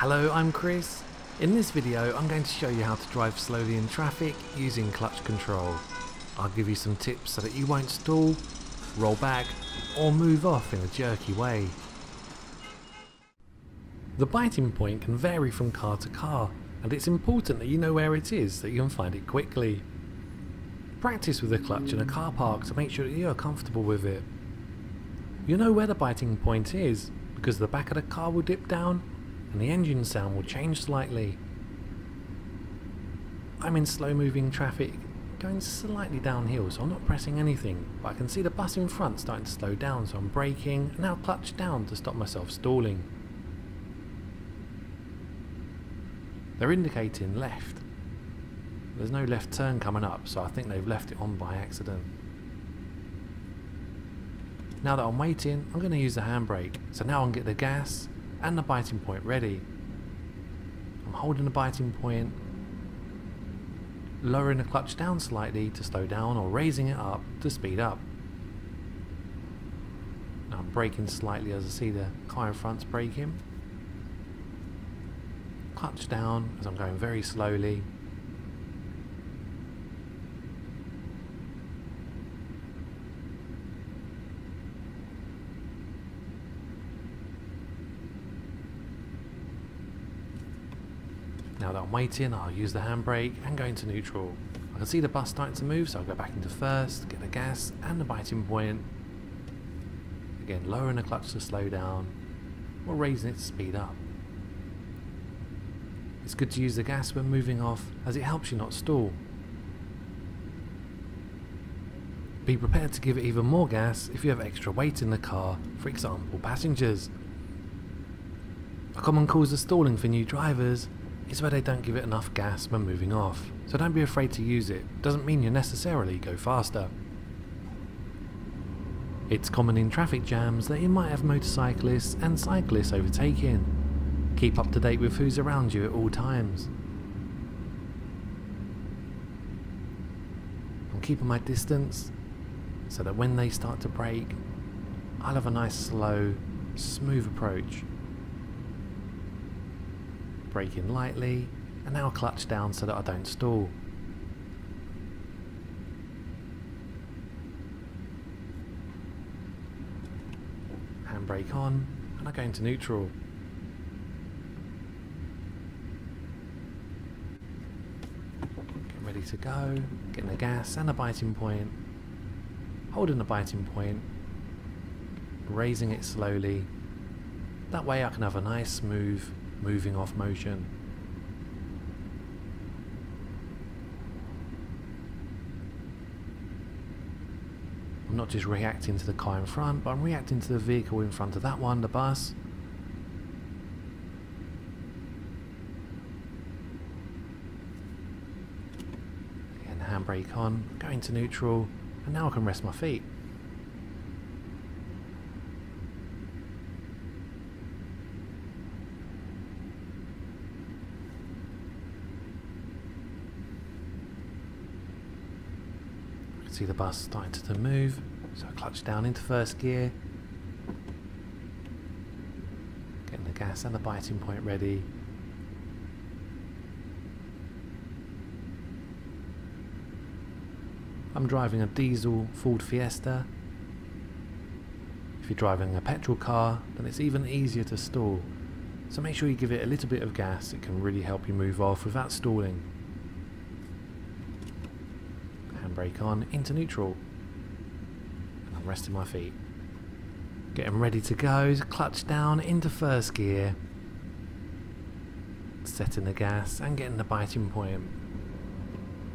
Hello, I'm Chris. In this video I'm going to show you how to drive slowly in traffic using clutch control. I'll give you some tips so that you won't stall, roll back or move off in a jerky way. The biting point can vary from car to car, and it's important that you know where it is so you can find it quickly. Practice with the clutch in a car park to make sure that you are comfortable with it. You'll know where the biting point is because the back of the car will dip down and the engine sound will change slightly. I'm in slow moving traffic, going slightly downhill, so I'm not pressing anything, but I can see the bus in front starting to slow down, so I'm braking and now clutch down to stop myself stalling. They're indicating left. There's no left turn coming up, so I think they've left it on by accident. Now that I'm waiting, I'm going to use the handbrake, so now I can get the gas and the biting point ready. I'm holding the biting point, lowering the clutch down slightly to slow down or raising it up to speed up. Now I'm braking slightly as I see the car in front's braking. Clutch down as I'm going very slowly. Now that I'm waiting, I'll use the handbrake and go into neutral. I can see the bus starting to move, so I'll go back into first, get the gas and the biting point. Again, lowering the clutch to slow down or raising it to speed up. It's good to use the gas when moving off as it helps you not stall. Be prepared to give it even more gas if you have extra weight in the car, for example passengers. A common cause of stalling for new drivers is where they don't give it enough gas when moving off, so don't be afraid to use it. Doesn't mean you necessarily go faster. It's common in traffic jams that you might have motorcyclists and cyclists overtaking. Keep up to date with who's around you at all times. I'm keeping my distance so that when they start to brake, I'll have a nice slow, smooth approach. Braking lightly and now clutch down so that I don't stall. Handbrake on and I go into neutral. Ready to go, getting the gas and the biting point, holding the biting point, raising it slowly. That way I can have a nice smooth moving off motion. I'm not just reacting to the car in front, but I'm reacting to the vehicle in front of that one, the bus. Handbrake on, go into neutral, and now I can rest my feet. I can see the bus starting to move, so I clutch down into first gear, getting the gas and the biting point ready. I'm driving a diesel Ford Fiesta. If you're driving a petrol car, then it's even easier to stall. So make sure you give it a little bit of gas, it can really help you move off without stalling. Handbrake on, into neutral. And I'm resting my feet. Getting ready to go, clutch down into first gear. Setting the gas and getting the biting point.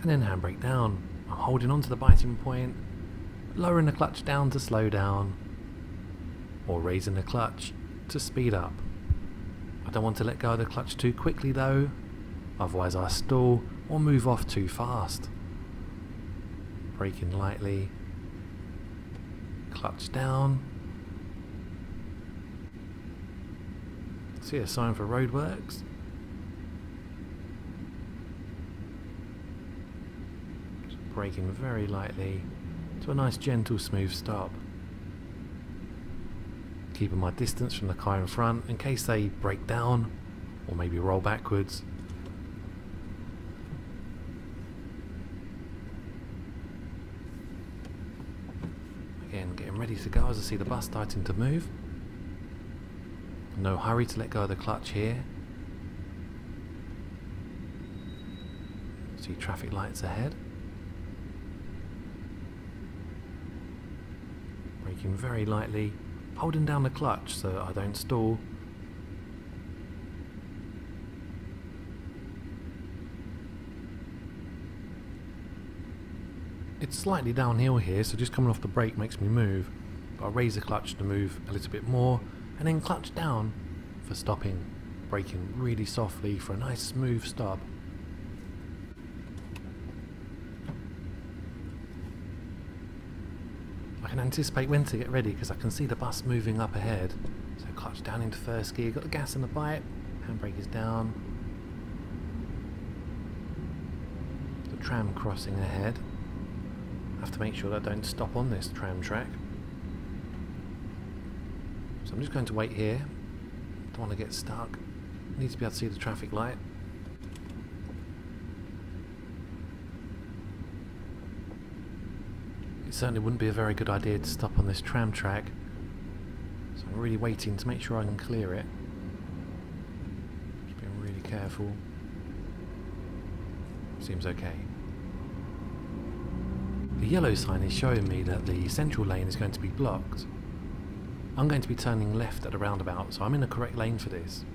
And then handbrake down. I'm holding on to the biting point, lowering the clutch down to slow down, or raising the clutch to speed up. I don't want to let go of the clutch too quickly though, otherwise I stall or move off too fast. Braking lightly, clutch down. See a sign for roadworks. Braking very lightly to a nice gentle smooth stop. Keeping my distance from the car in front in case they break down or maybe roll backwards. Again, getting ready to go as I see the bus starting to move. No hurry to let go of the clutch here. See traffic lights ahead. Braking very lightly, holding down the clutch so I don't stall. It's slightly downhill here, so just coming off the brake makes me move, but I raise the clutch to move a little bit more and then clutch down for stopping, braking really softly for a nice smooth stop. I can anticipate when to get ready because I can see the bus moving up ahead. So clutch down into first gear, got the gas in the bite, handbrake is down. The tram crossing ahead. I have to make sure that I don't stop on this tram track. So I'm just going to wait here. Don't want to get stuck. Need to be able to see the traffic light. It certainly wouldn't be a very good idea to stop on this tram track. So I'm really waiting to make sure I can clear it. Just being really careful. Seems okay. The yellow sign is showing me that the central lane is going to be blocked. I'm going to be turning left at the roundabout, so I'm in the correct lane for this.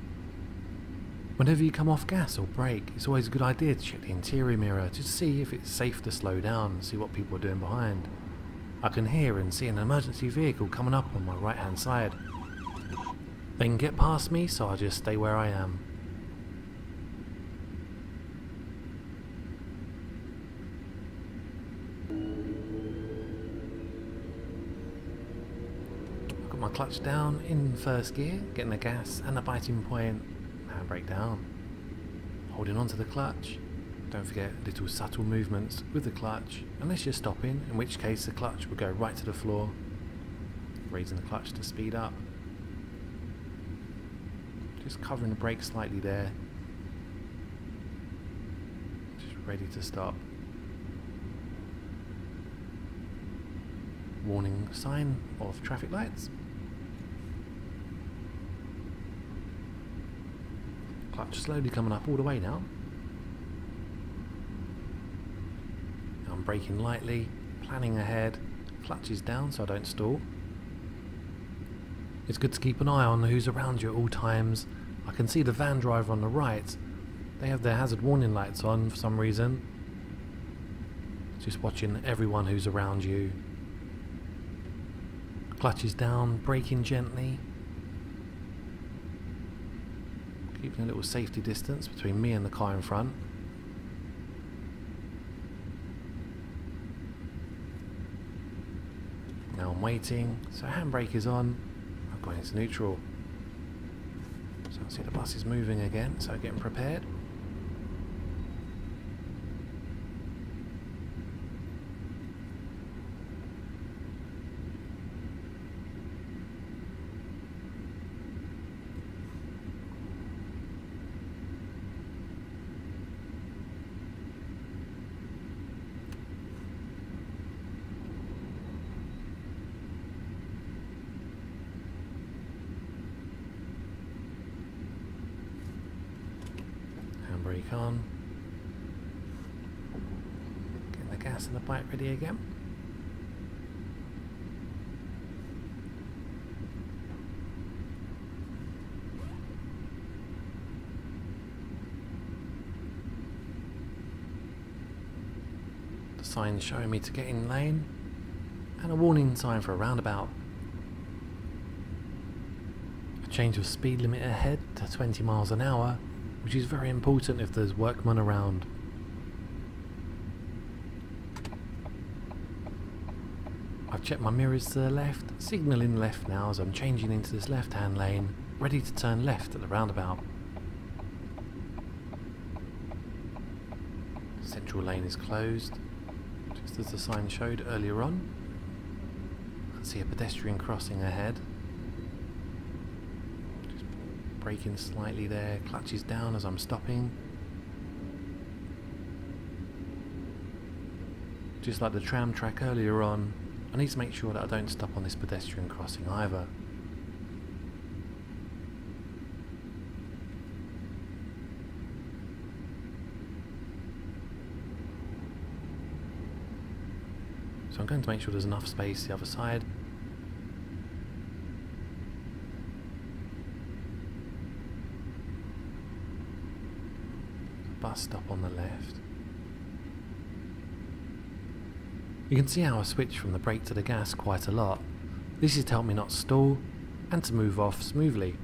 Whenever you come off gas or brake, it's always a good idea to check the interior mirror to see if it's safe to slow down and see what people are doing behind. I can hear and see an emergency vehicle coming up on my right hand side. They can get past me, so I'll just stay where I am. My clutch down in first gear, getting the gas and the biting point, handbrake down, holding onto the clutch. Don't forget little subtle movements with the clutch, unless you're stopping, in which case the clutch will go right to the floor, raising the clutch to speed up. Just covering the brake slightly there, just ready to stop. Warning sign of traffic lights. Clutch slowly coming up all the way now. I'm braking lightly, planning ahead, clutch is down so I don't stall. It's good to keep an eye on who's around you at all times. I can see the van driver on the right. They have their hazard warning lights on for some reason. Just watching everyone who's around you. Clutch is down, braking gently. Keeping a little safety distance between me and the car in front. Now I'm waiting, so handbrake is on. I'm going into neutral. So I see the bus is moving again, so getting prepared. Brake on. Getting the gas and the bike ready again. The sign showing me to get in lane and a warning sign for a roundabout. A change of speed limit ahead to 20 miles an hour, which is very important if there's workmen around. I've checked my mirrors to the left, signalling left now as I'm changing into this left-hand lane, ready to turn left at the roundabout. Central lane is closed, just as the sign showed earlier on. I can see a pedestrian crossing ahead. Just braking slightly there, clutch is down as I'm stopping. Just like the tram track earlier on, I need to make sure that I don't stop on this pedestrian crossing either. So I'm going to make sure there's enough space the other side. Bus stop on the left. You can see how I switch from the brake to the gas quite a lot. This is to help me not stall and to move off smoothly.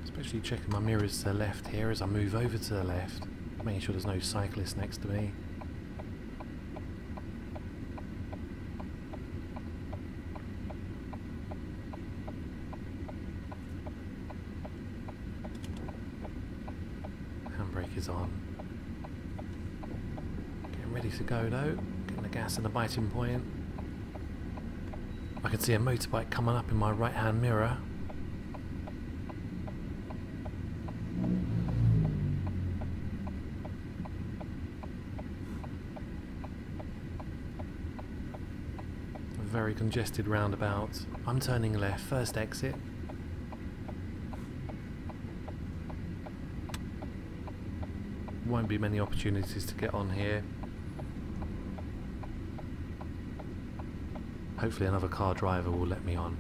Especially checking my mirrors to the left here as I move over to the left, making sure there's no cyclist next to me. Handbrake is on. Getting ready to go though, getting the gas and the biting point. I can see a motorbike coming up in my right hand mirror. Very congested roundabout. I'm turning left, first exit. Won't be many opportunities to get on here. Hopefully another car driver will let me on.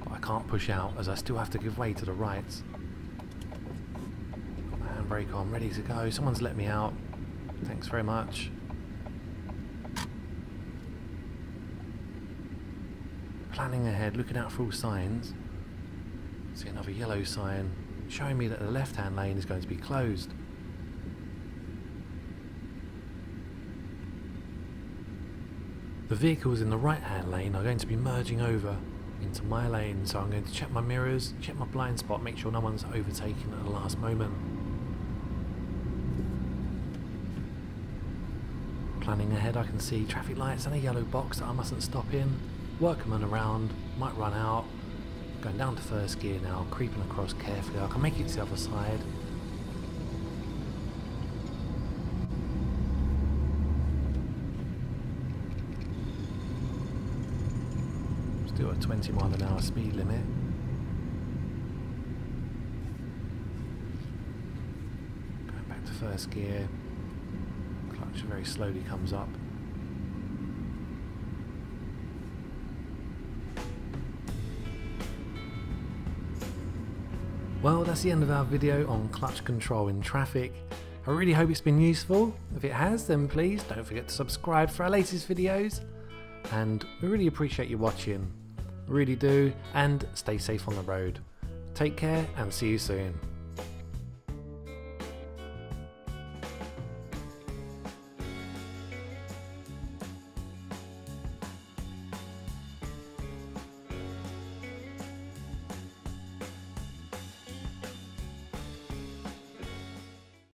But I can't push out as I still have to give way to the right. Got my handbrake on, ready to go. Someone's let me out. Thanks very much. Planning ahead, looking out for all signs. See another yellow sign showing me that the left-hand lane is going to be closed. The vehicles in the right-hand lane are going to be merging over into my lane, so I'm going to check my mirrors, check my blind spot, make sure no one's overtaken at the last moment. Planning ahead, I can see traffic lights and a yellow box that I mustn't stop in. Workman around, might run out. Going down to first gear now, creeping across carefully. I can make it to the other side. Still at 20 mile an hour speed limit. Going back to first gear. Clutch very slowly comes up. Well, that's the end of our video on clutch control in traffic. I really hope it's been useful. If it has, then please don't forget to subscribe for our latest videos. And we really appreciate you watching. We really do. And stay safe on the road. Take care and see you soon.